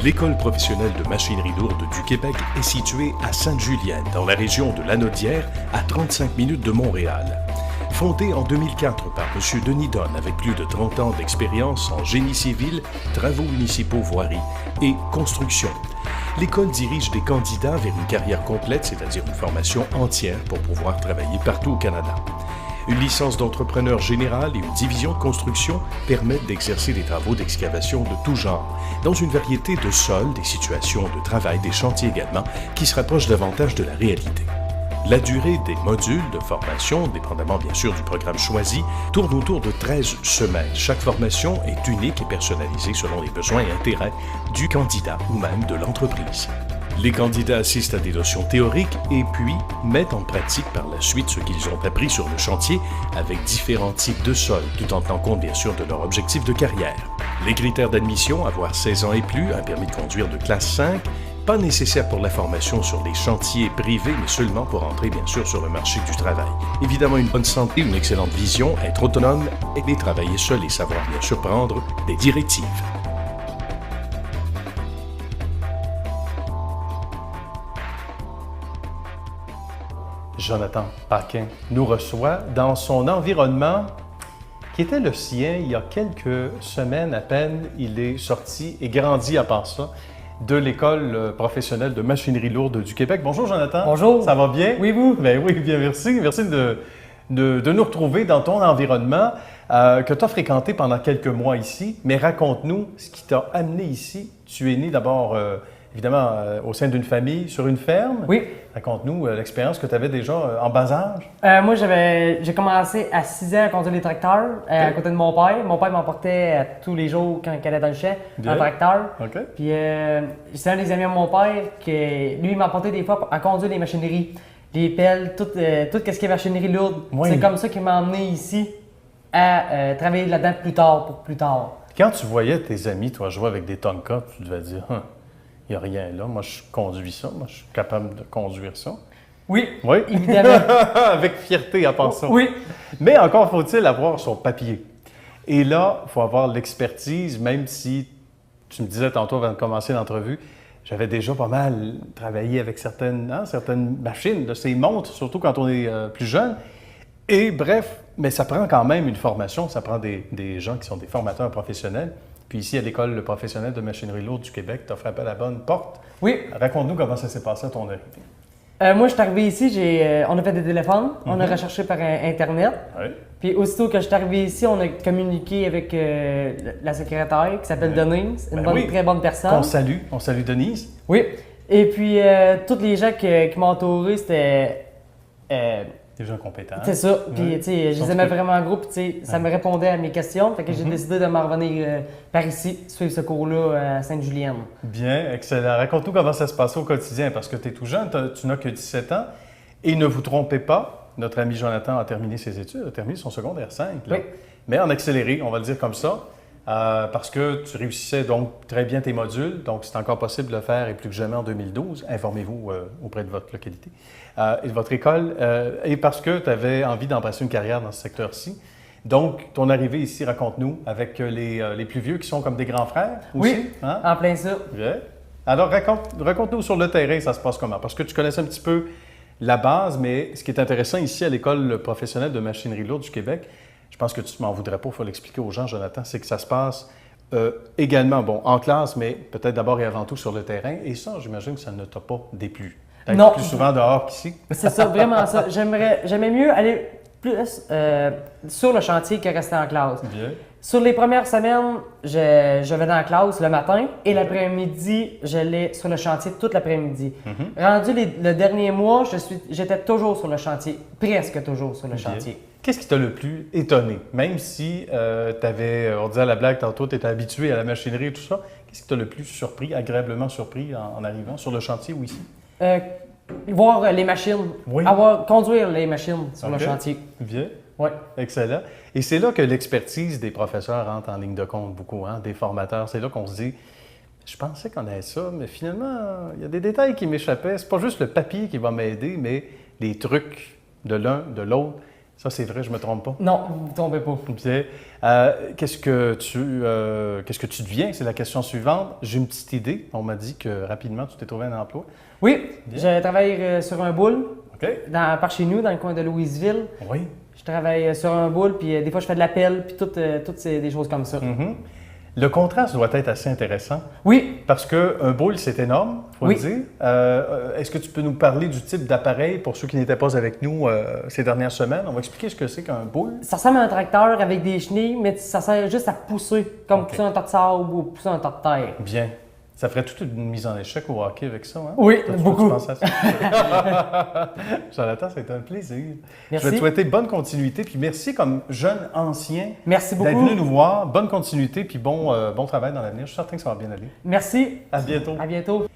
L'École professionnelle de machinerie lourde du Québec est située à Sainte-Julienne, dans la région de Lanaudière, à 35 minutes de Montréal. Fondée en 2004 par M. Denis Donne avec plus de 30 ans d'expérience en génie civil, travaux municipaux, voirie et construction. L'école dirige des candidats vers une carrière complète, c'est-à-dire une formation entière pour pouvoir travailler partout au Canada. Une licence d'entrepreneur général et une division de construction permettent d'exercer des travaux d'excavation de tout genre, dans une variété de sols, des situations de travail, des chantiers également, qui se rapprochent davantage de la réalité. La durée des modules de formation, dépendamment bien sûr du programme choisi, tourne autour de 13 semaines. Chaque formation est unique et personnalisée selon les besoins et intérêts du candidat ou même de l'entreprise. Les candidats assistent à des notions théoriques et puis mettent en pratique par la suite ce qu'ils ont appris sur le chantier avec différents types de sols, tout en tenant compte bien sûr de leur objectif de carrière. Les critères d'admission, avoir 16 ans et plus, un permis de conduire de classe 5, pas nécessaire pour la formation sur les chantiers privés, mais seulement pour entrer bien sûr sur le marché du travail. Évidemment, une bonne santé, une excellente vision, être autonome, aider travailler seul et savoir bien sûr prendre des directives. Jonathan Paquin nous reçoit dans son environnement qui était le sien il y a quelques semaines à peine. Il est sorti et grandi à part ça de l'École professionnelle de machinerie lourde du Québec. Bonjour Jonathan. Bonjour. Ça va bien? Oui, vous? Ben oui, bien merci. Merci de nous retrouver dans ton environnement que tu as fréquenté pendant quelques mois ici. Mais raconte-nous ce qui t'a amené ici. Tu es né d'abord, évidemment, au sein d'une famille, sur une ferme. Oui. Raconte-nous l'expérience que tu avais déjà en bas âge. Moi, j'ai commencé à 6 ans à conduire des tracteurs à côté de mon père. Mon père m'emportait tous les jours quand il allait dans le champ, en tracteur. OK. Puis c'est un des amis de mon père qui, lui, m'emportait des fois à conduire des machineries, les pelles, tout ce qui est machinerie lourde. Oui. C'est comme ça qu'il m'a emmené ici à travailler là-dedans plus tard. Quand tu voyais tes amis, toi, jouer avec des Tonka, tu devais dire, il n'y a rien là. Moi, je conduis ça. Moi, je suis capable de conduire ça. Oui, Oui, évidemment. avec fierté à part ça. Oui. Mais encore faut-il avoir son papier. Et là, il faut avoir l'expertise, même si, tu me disais tantôt avant de commencer l'entrevue, j'avais déjà pas mal travaillé avec certaines machines, de ces montres, surtout quand on est plus jeune. Et bref, mais ça prend quand même une formation, ça prend des gens qui sont des formateurs professionnels. Puis ici, à l'École professionnelle de machinerie lourde du Québec, tu as frappé à la bonne porte. Oui. Raconte-nous comment ça s'est passé à ton arrivée. Moi, je suis arrivé ici, on a fait des téléphones, on a recherché par Internet. Oui. Puis aussitôt que je suis arrivé ici, on a communiqué avec la secrétaire qui s'appelle Denise, une très bonne personne. On salue Denise. Oui. Et puis, tous les gens qui m'ont entouré, c'était... Des gens compétents. C'est ça. Puis, tu sais, je les aimais vraiment en groupe. Tu sais, ça me répondait à mes questions. Fait que j'ai décidé de m'en revenir par ici, suivre ce cours-là à Sainte-Julienne. Bien, excellent. Raconte-nous comment ça se passait au quotidien, parce que tu es tout jeune, tu n'as que 17 ans. Et ne vous trompez pas, notre ami Jonathan a terminé ses études, a terminé son secondaire 5. Là. Oui. Mais en accéléré, on va le dire comme ça, parce que tu réussissais donc très bien tes modules. Donc, c'est encore possible de le faire, et plus que jamais en 2012. Informez-vous auprès de votre localité et de votre école. Et parce que tu avais envie d'embrasser une carrière dans ce secteur-ci. Donc, ton arrivée ici, raconte-nous, avec les plus vieux qui sont comme des grands frères aussi. Oui, hein? en plein ça. Bien. Alors, raconte-nous sur le terrain, ça se passe comment? Parce que tu connaissais un petit peu la base, mais ce qui est intéressant ici à l'École professionnelle de machinerie lourde du Québec, je pense que tu ne m'en voudrais pas, il faut l'expliquer aux gens, Jonathan, c'est que ça se passe également, bon, en classe, mais peut-être d'abord et avant tout sur le terrain. Et ça, j'imagine que ça ne t'a pas déplu. Non. Plus souvent dehors qu'ici. C'est ça, vraiment ça. J'aimais mieux aller plus sur le chantier que rester en classe. Bien. Sur les premières semaines, je venais en classe le matin et l'après-midi, j'allais sur le chantier toute l'après-midi. Rendu le dernier mois, j'étais toujours sur le chantier, presque toujours sur le chantier. Qu'est-ce qui t'a le plus étonné? Même si tu avais, on disait à la blague tantôt, tu étais habitué à la machinerie et tout ça, qu'est-ce qui t'a le plus surpris, agréablement surpris en arrivant sur le chantier ou ici? Voir les machines, Oui. conduire les machines sur le chantier. Bien. Oui. Excellent. Et c'est là que l'expertise des professeurs entre en ligne de compte beaucoup, hein, des formateurs. C'est là qu'on se dit, je pensais qu'on avait ça, mais finalement, il y a des détails qui m'échappaient. C'est pas juste le papier qui va m'aider, mais les trucs de l'un, de l'autre, Ça, c'est vrai, je me trompe pas. Non, vous ne tombez pas. Bien. Qu'est-ce que tu deviens? C'est la question suivante. J'ai une petite idée. On m'a dit que rapidement, tu t'es trouvé un emploi. Oui, Bien. je travaille sur un boule OK? par chez nous, dans le coin de Louisville. Oui. Je travaille sur un boule, puis des fois, je fais de l'appel, puis toutes des choses comme ça. Mhm. Le contraste doit être assez intéressant Oui, parce qu'un boule, c'est énorme, il faut Oui. le dire. Est-ce que tu peux nous parler du type d'appareil pour ceux qui n'étaient pas avec nous ces dernières semaines? On va expliquer ce que c'est qu'un boule. ça ressemble à un tracteur avec des chenilles, mais ça sert juste à pousser, comme OK. pousser un tas de sable ou pousser un tas de terre. Bien. Ça ferait toute une mise en échec au hockey avec ça, hein? Oui, Toi, beaucoup. tu penses à ça? Jonathan, ça a été un plaisir. Merci. Je vais te souhaiter bonne continuité, puis merci comme jeune ancien Merci d'être beaucoup. venu nous voir. Bonne continuité, puis bon travail dans l'avenir. Je suis certain que ça va bien aller. Merci. À bientôt. À bientôt.